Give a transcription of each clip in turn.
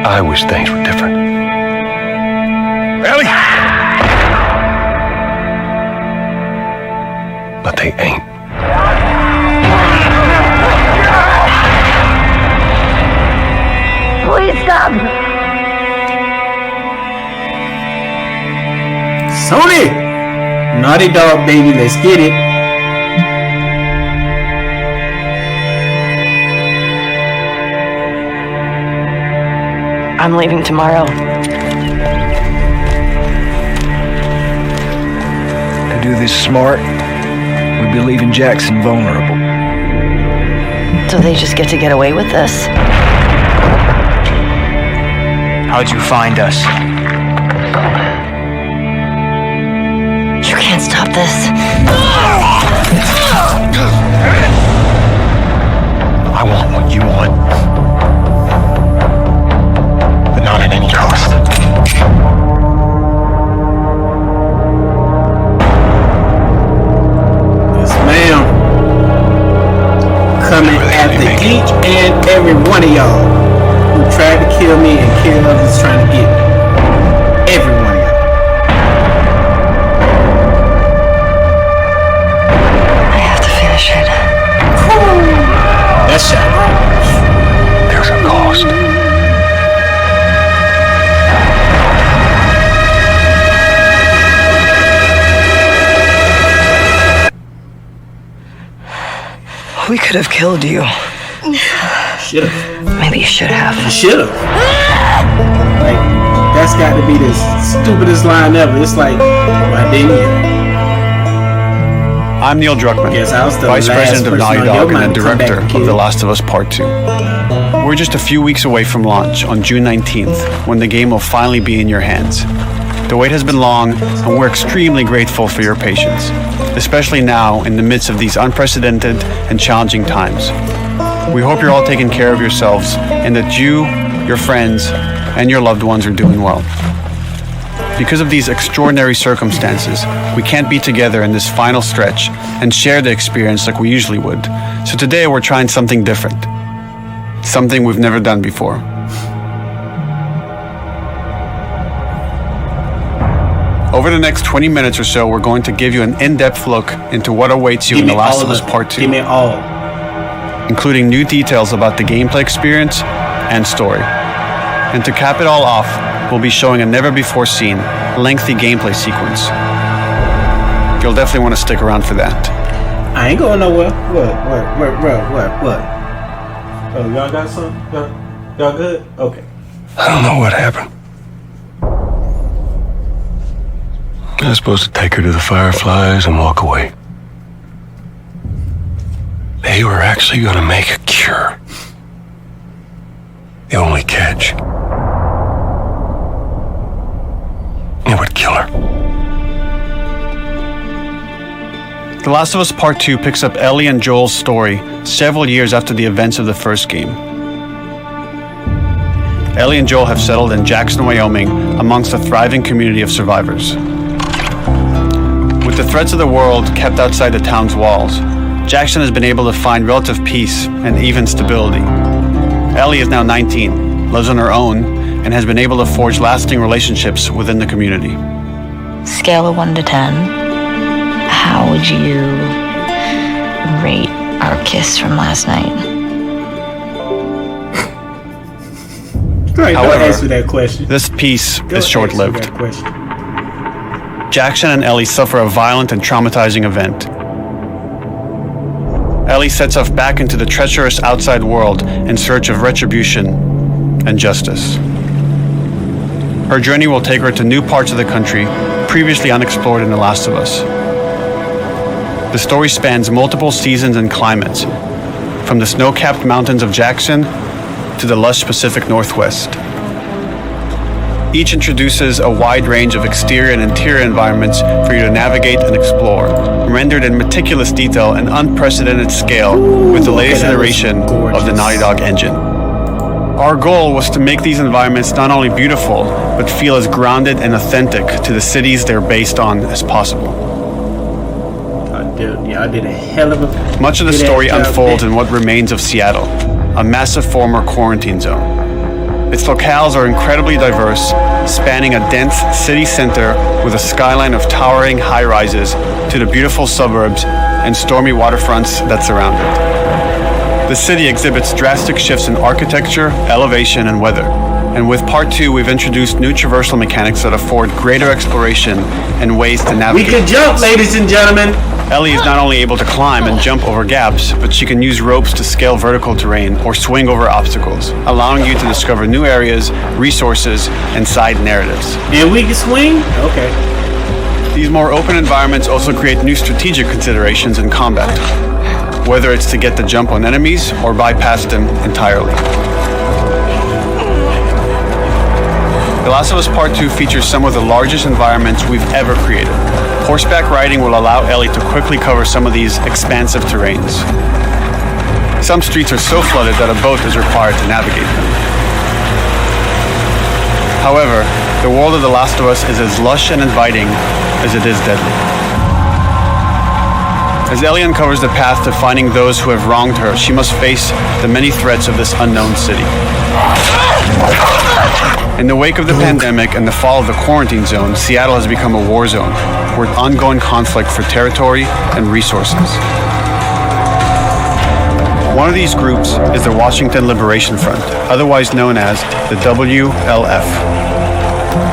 I wish things were different. Ellie! But they ain't. Please stop! Sony! Naughty Dog, baby, let's get it. I'm leaving tomorrow. To do this smart, we'd be leaving Jackson vulnerable. So they just get to get away with this? How'd you find us? You can't stop this. I want what you want. But not at any cost. Yes, ma'am. Coming after each and every one of y'all who tried to kill me and kill others trying to get me. Every one of y'all. I have to finish it. That shot. There's a cost. We could have killed you. Should've. Maybe you should have. Should've. Like, that's got to be the stupidest line ever. It's like, why didn't you? I'm Neil Druckmann, Yes, I was the Vice last President of person Naughty on your Dog and mind the to come back Director and of kill. The Last of Us Part 2. We're just a few weeks away from launch on June 19th, when the game will finally be in your hands. The wait has been long, and we're extremely grateful for your patience, especially now in the midst of these unprecedented and challenging times. We hope you're all taking care of yourselves and that you, your friends, and your loved ones are doing well. Because of these extraordinary circumstances, we can't be together in this final stretch and share the experience like we usually would. So today we're trying something different. Something we've never done before. Over the next 20 minutes or so, we're going to give you an in-depth look into what awaits you in The Last of Us Part 2. Give me all. Including new details about the gameplay experience and story. And to cap it all off, we'll be showing a never-before-seen, lengthy gameplay sequence. You'll definitely want to stick around for that. I ain't going nowhere. What? Oh, y'all got some? Y'all good? Okay. I don't know what happened. I was supposed to take her to the Fireflies and walk away. They were actually going to make a cure. The only catch, it would kill her. The Last of Us Part 2 picks up Ellie and Joel's story several years after the events of the first game. Ellie and Joel have settled in Jackson, Wyoming, amongst a thriving community of survivors. With the threats of the world kept outside the town's walls, Jackson has been able to find relative peace and even stability. Ellie is now 19, lives on her own, and has been able to forge lasting relationships within the community. Scale of 1 to 10, how would you rate our kiss from last night? Right, However, don't ask me that question. This peace Don't is ask me short-lived. that question. Jackson and Ellie suffer a violent and traumatizing event. Ellie sets off back into the treacherous outside world in search of retribution and justice. Her journey will take her to new parts of the country previously unexplored in The Last of Us. The story spans multiple seasons and climates, from the snow-capped mountains of Jackson to the lush Pacific Northwest. Each introduces a wide range of exterior and interior environments for you to navigate and explore, rendered in meticulous detail and unprecedented scale with the latest iteration of the Naughty Dog engine. Our goal was to make these environments not only beautiful, but feel as grounded and authentic to the cities they're based on as possible. I did a hell of a... Much of the story unfolds in what remains of Seattle, a massive former quarantine zone. Its locales are incredibly diverse, spanning a dense city center with a skyline of towering high-rises to the beautiful suburbs and stormy waterfronts that surround it. The city exhibits drastic shifts in architecture, elevation, and weather. And with part 2, we've introduced new traversal mechanics that afford greater exploration and ways to We navigate. can jump, ladies and gentlemen. Ellie is not only able to climb and jump over gaps, but she can use ropes to scale vertical terrain or swing over obstacles, allowing you to discover new areas, resources, and side narratives. And we can swing? Okay. These more open environments also create new strategic considerations in combat, whether it's to get the jump on enemies or bypass them entirely. The Last of Us Part 2 features some of the largest environments we've ever created. Horseback riding will allow Ellie to quickly cover some of these expansive terrains. Some streets are so flooded that a boat is required to navigate them. However, the world of The Last of Us is as lush and inviting as it is deadly. As Ellie uncovers the path to finding those who have wronged her, she must face the many threats of this unknown city. In the wake of the pandemic and the fall of the quarantine zone, Seattle has become a war zone, with ongoing conflict for territory and resources. One of these groups is the Washington Liberation Front, otherwise known as the WLF.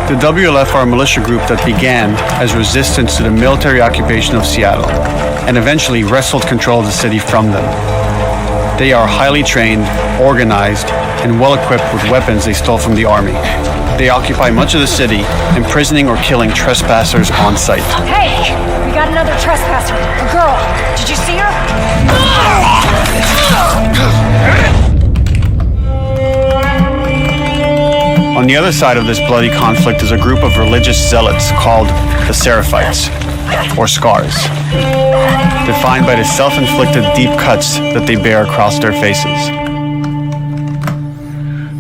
The WLF are a militia group that began as resistance to the military occupation of Seattle and eventually wrestled control of the city from them. They are highly trained, organized, and well-equipped with weapons they stole from the army. They occupy much of the city, imprisoning or killing trespassers on sight. Hey, we got another trespasser. A girl. Did you see her? On the other side of this bloody conflict is a group of religious zealots called the Seraphites, or Scars, defined by the self-inflicted deep cuts that they bear across their faces.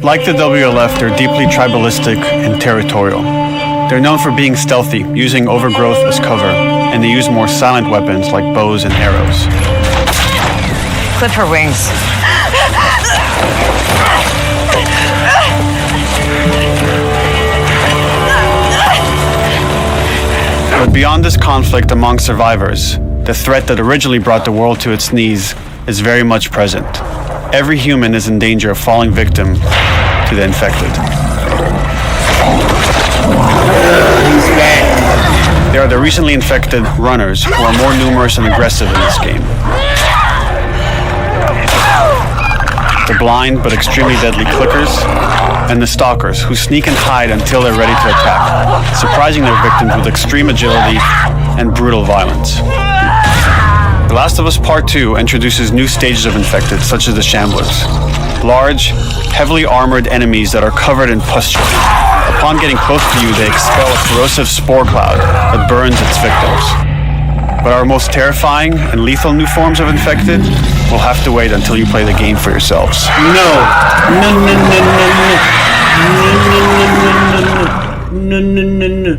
Like the WLF, they're deeply tribalistic and territorial. They're known for being stealthy, using overgrowth as cover, and they use more silent weapons like bows and arrows. Clip her wings. But beyond this conflict among survivors, the threat that originally brought the world to its knees is very much present. Every human is in danger of falling victim to the infected. There are the recently infected runners who are more numerous and aggressive in this game. The blind but extremely deadly clickers, and the stalkers who sneak and hide until they're ready to attack, surprising their victims with extreme agility and brutal violence. The Last of Us Part 2 introduces new stages of infected, such as the Shamblers. Large, heavily armored enemies that are covered in pustule. Upon getting close to you, they expel a corrosive spore cloud that burns its victims. But our most terrifying and lethal new forms of infected will have to wait until you play the game for yourselves. No.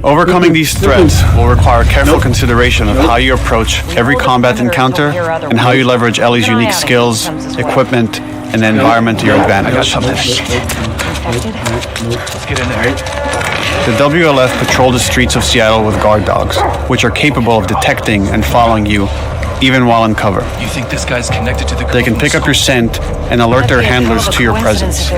Overcoming these threats will require careful consideration of how you approach every combat encounter and how you leverage Ellie's unique skills, equipment, and the environment to your advantage. Let's get in there. The WLF patrol the streets of Seattle with guard dogs, which are capable of detecting and following you, even while in cover. You think this guy's connected to the They can pick up your scent and alert their handlers to your presence.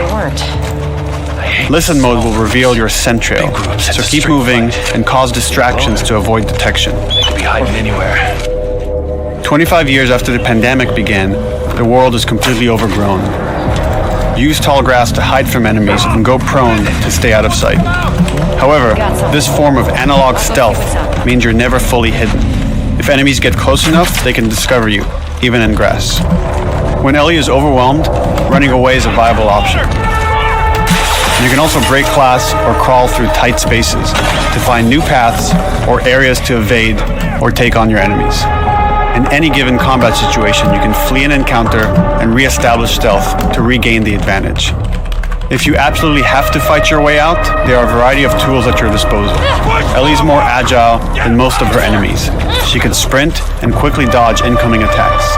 Listen mode will reveal your scent trail, so keep moving and cause distractions to avoid detection. They could be hiding anywhere. 25 years after the pandemic began, the world is completely overgrown. Use tall grass to hide from enemies and go prone to stay out of sight. However, this form of analog stealth means you're never fully hidden. If enemies get close enough, they can discover you, even in grass. When Ellie is overwhelmed, running away is a viable option. You can also break glass or crawl through tight spaces to find new paths or areas to evade or take on your enemies. In any given combat situation, you can flee an encounter and re-establish stealth to regain the advantage. If you absolutely have to fight your way out, there are a variety of tools at your disposal. Ellie's more agile than most of her enemies. She can sprint and quickly dodge incoming attacks.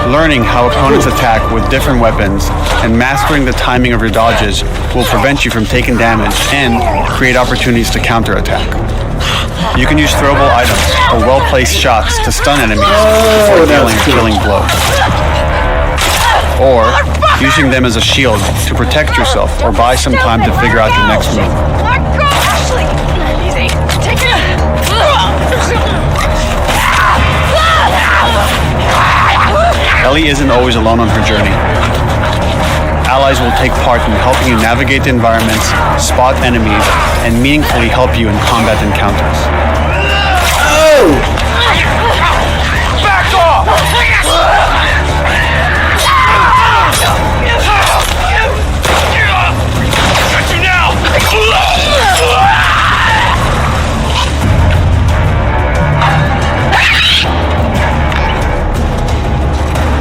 Learning how opponents attack with different weapons and mastering the timing of your dodges will prevent you from taking damage and create opportunities to counterattack. You can use throwable items or well-placed shots to stun enemies before dealing a killing blow. Or using them as a shield to protect yourself or buy some time to figure out your next move. Ashley! Easy. Take it. Ellie isn't always alone on her journey. Allies will take part in helping you navigate the environments, spot enemies, and meaningfully help you in combat encounters. Oh! Back off!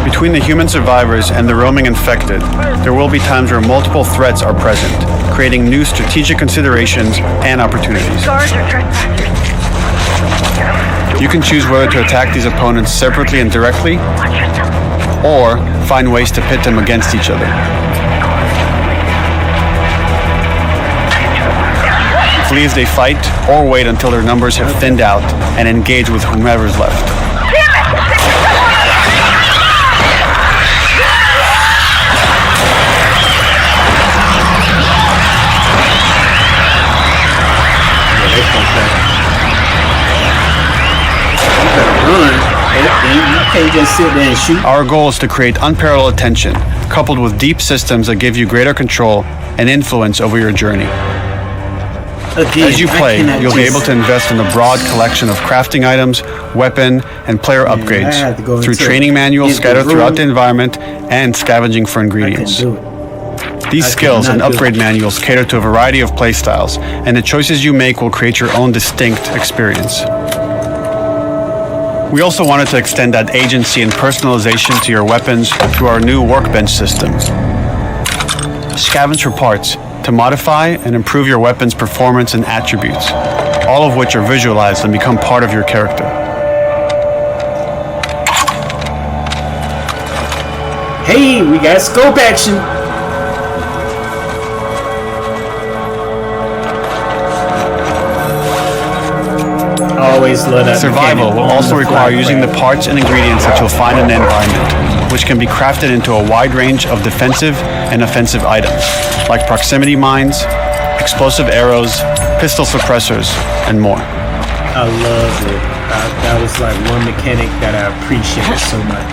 Between the human survivors and the roaming infected, there will be times where multiple threats are present, creating new strategic considerations and opportunities. Guards are trespassers. You can choose whether to attack these opponents separately and directly, or find ways to pit them against each other. Flee as they fight, or wait until their numbers have thinned out and engage with whomever's left. You can't just sit there and shoot. Our goal is to create unparalleled tension, coupled with deep systems that give you greater control and influence over your journey. Again, As you play, you'll be able to invest in a broad collection of crafting items, weapon, and player I have to go upgrades through into training manuals the scattered throughout room. the environment and scavenging for I couldn't ingredients. do it. These I skills and cannot do upgrade it. manuals cater to a variety of playstyles, and the choices you make will create your own distinct experience. We also wanted to extend that agency and personalization to your weapons through our new workbench system. Scavenge for parts to modify and improve your weapon's performance and attributes, all of which are visualized and become part of your character. Hey, we got scope action. Always love that. Survival mechanic will on also the require fly using the crab. parts and ingredients that you'll find in the environment, which can be crafted into a wide range of defensive and offensive items, like proximity mines, explosive arrows, pistol suppressors, and more. I love it. That was like one mechanic that I appreciated so much.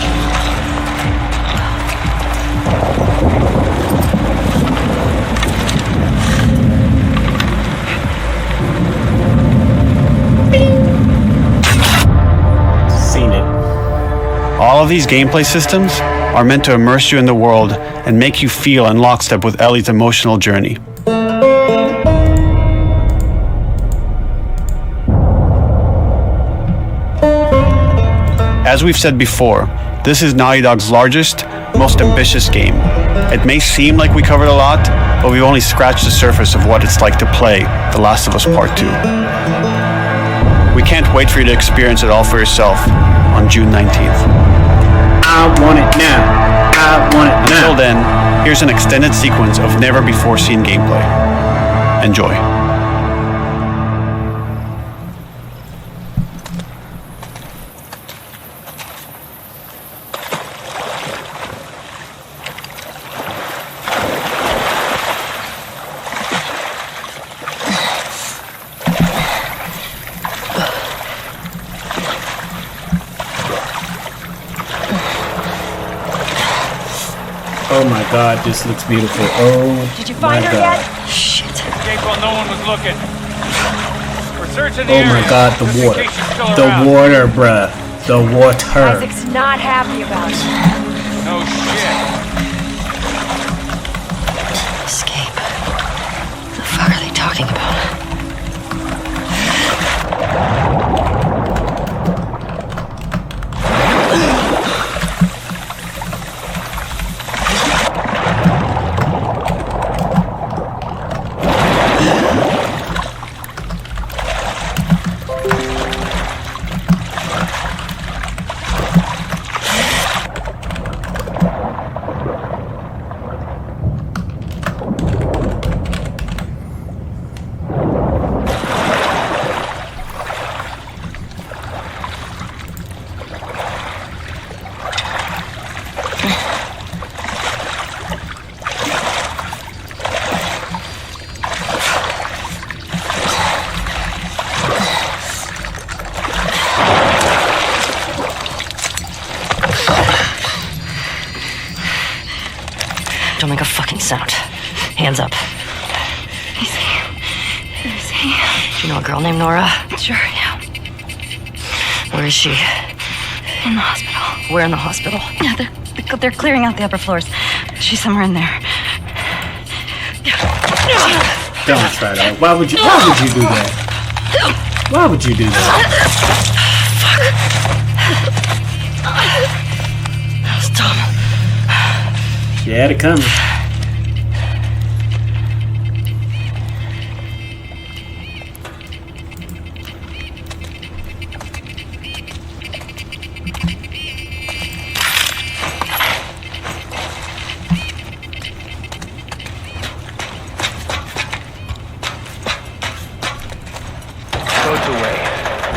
Seen it. All of these gameplay systems are meant to immerse you in the world and make you feel in lockstep with Ellie's emotional journey. As we've said before, this is Naughty Dog's largest, most ambitious game. It may seem like we covered a lot, but we've only scratched the surface of what it's like to play The Last of Us Part 2. We can't wait for you to experience it all for yourself on June 19th. I want it now. I want it now. Until then, here's an extended sequence of never-before-seen gameplay. Enjoy. Oh my god, this looks beautiful. Oh, Did you find my her god. yet? Shit. Escape while no one was looking. We're searching the Oh my area, god, the just in water. case she's still The around. water, bruh. The water. Isaac's not happy about it. No shit. Escape. The fuck are they talking about? Don't make a fucking sound. Hands up. Easy. Do you know a girl named Nora? Sure, yeah. Where is she? In the hospital. Where in the hospital? Yeah, they're clearing out the upper floors. She's somewhere in there. Don't try that. Why would you do that? Why would you do that? That was dumb. She had it coming. Boat's away.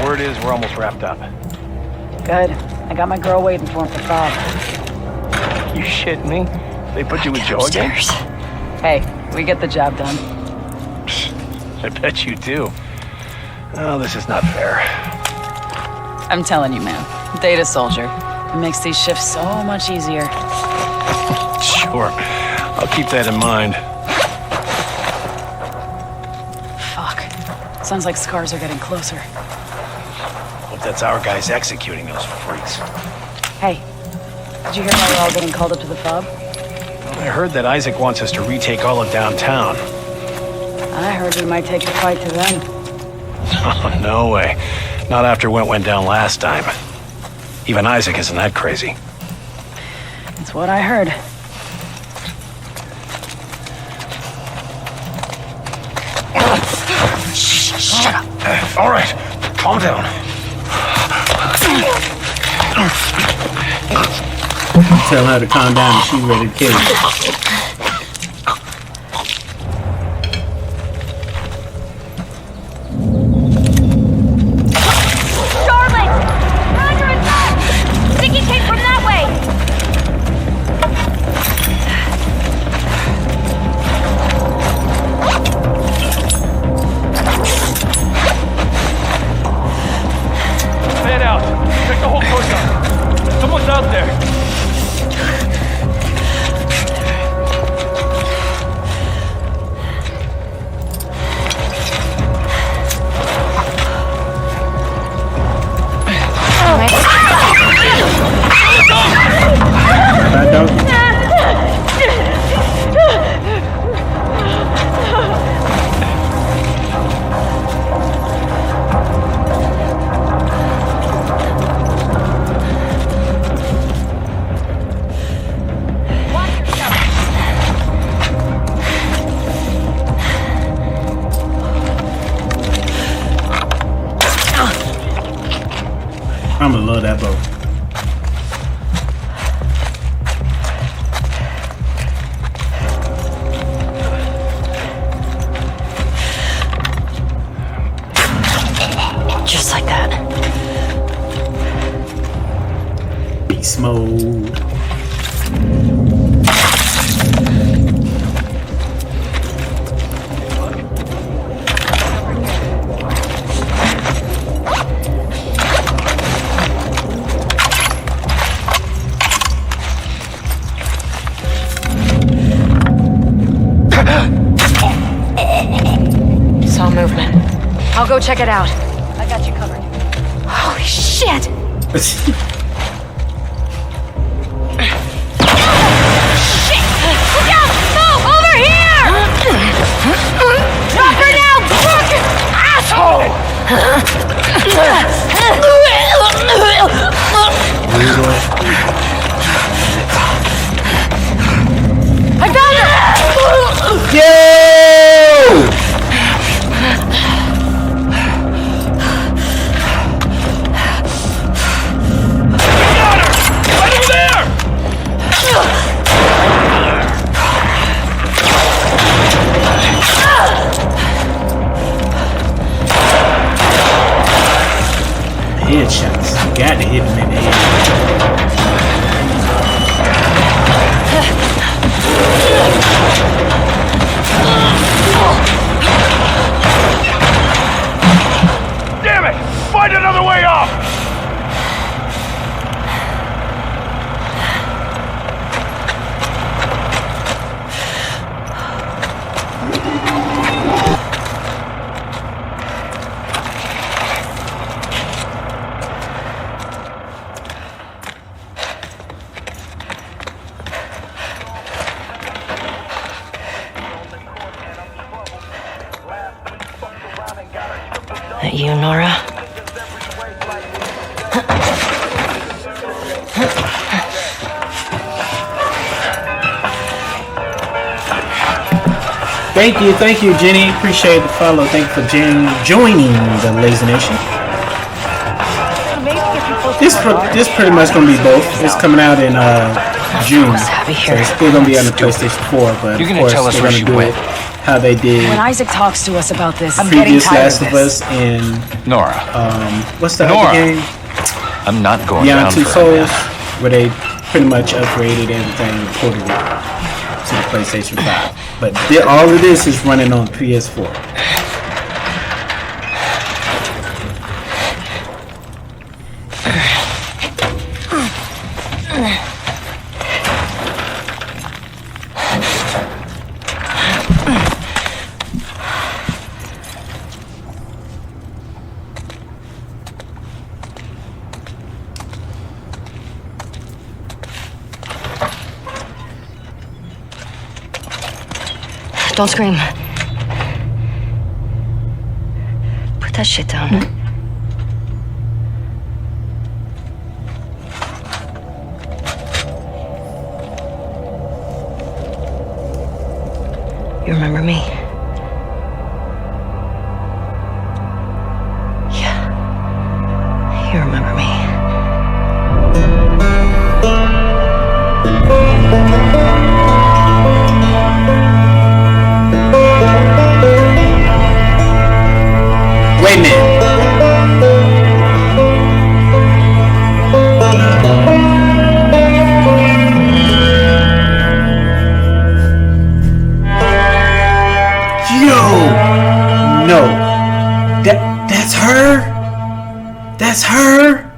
Word is we're almost wrapped up. Good. I got my girl waiting for him for Bob. You shit me? They put you with Joe again? Upstairs. Hey, we get the job done. I bet you do. Oh, this is not fair. I'm telling you, man. Data soldier. It makes these shifts so much easier. Sure. I'll keep that in mind. Fuck. Sounds like scars are getting closer. Hope that's our guys executing those freaks. Hey, did you hear how we're all getting called up to the fob? I heard that Isaac wants us to retake all of downtown. I heard we might take the fight to them. Oh, no way. Not after what went down last time. Even Isaac isn't that crazy. That's what I heard. Shut up. All right, calm down. Tell her to calm down and she's ready to kill you. Darling! Roger and back! Sticky came from that way! Fan out. Check the whole coast out. Someone's out there. Bad doggy. I'ma love that boat. Just like that. Beast mode. Saw movement. I'll go check it out. I got you covered. Holy shit! Shit! Look out! No! Over here! Drop her now! Fucking asshole! I found her! Yo! Headshots. You got to hit him in the head. Damn it! Find another way off! you, Nora? Thank you, Jenny. Appreciate the follow. Thank you for joining the Lazy Nation. This pretty much gonna be both. It's coming out in June, so it's still gonna be on the PlayStation 4. But You're of gonna course, tell us they're where gonna she do went. it how they did When Isaac talks to us about this, I'm previous getting tired Last of of this. Us and Nora, what's the Nora. other game? I'm not going Beyond down Two for a Souls, nap. where they pretty much upgraded everything and ported it to the PlayStation 5. But all of this is running on PS4. Don't scream. Put that shit down. You remember me? Yeah. You remember me. Wait a minute. No. That's her? That's her?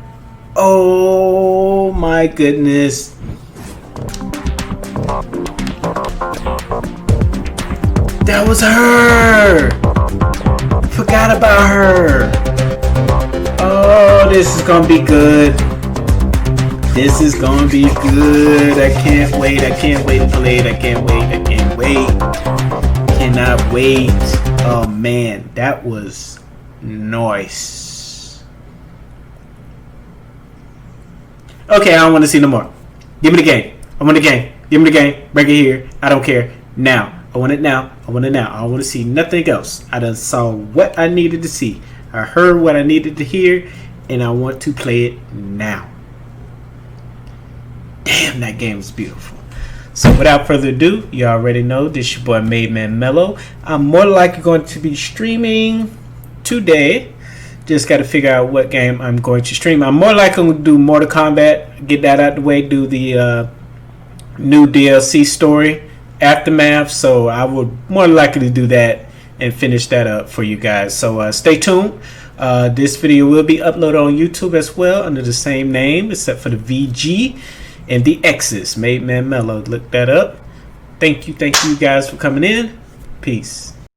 Oh my goodness. That was her. Forgot about her. Oh, this is gonna be good. This is gonna be good. I can't wait. I can't wait to play it. I can't wait. I can't wait. Cannot wait. Oh man, that was nice. Okay, I don't want to see no more. Give me the game. I want the game. Give me the game. Bring it here. I don't care. Now. I want it now. I want it now. I don't want to see nothing else. I done saw what I needed to see. I heard what I needed to hear, and I want to play it now. Damn, that game is beautiful. So without further ado, you already know this your boy Made Man Mellow. I'm more likely going to be streaming today. Just got to figure out what game I'm going to stream. I'm more likely going to do Mortal Kombat. Get that out the way. Do the new DLC story, Aftermath. So I would more likely do that and finish that up for you guys. So stay tuned. This video will be uploaded on YouTube as well under the same name, except for the VG and the X's. Made Man Mellow. Look that up. Thank you guys for coming in. Peace.